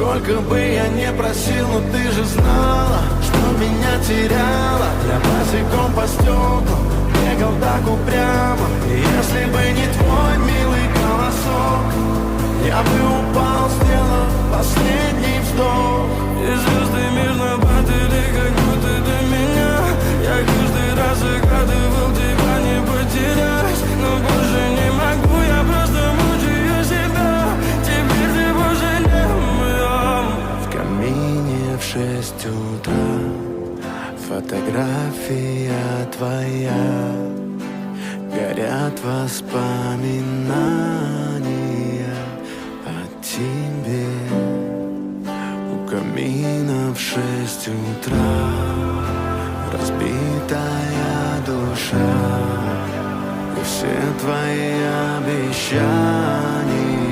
Сколько бы я не просил, но ты же знала, что меня теряла. Я босиком по стеклам бегал так упрямо. И если бы не твой милый голосок, я бы упал, сделав последний вздох. И звезды мирно падали, как будто до меня. Я каждый раз загадывал тебя не потерять, но больше не могу, я просто мучаю себя. Теперь ты больше не моя. В камине в 6 утра фотография твоя. Горят воспоминания о тебе. У камина в 6 утра разбитая душа. И все твои обещания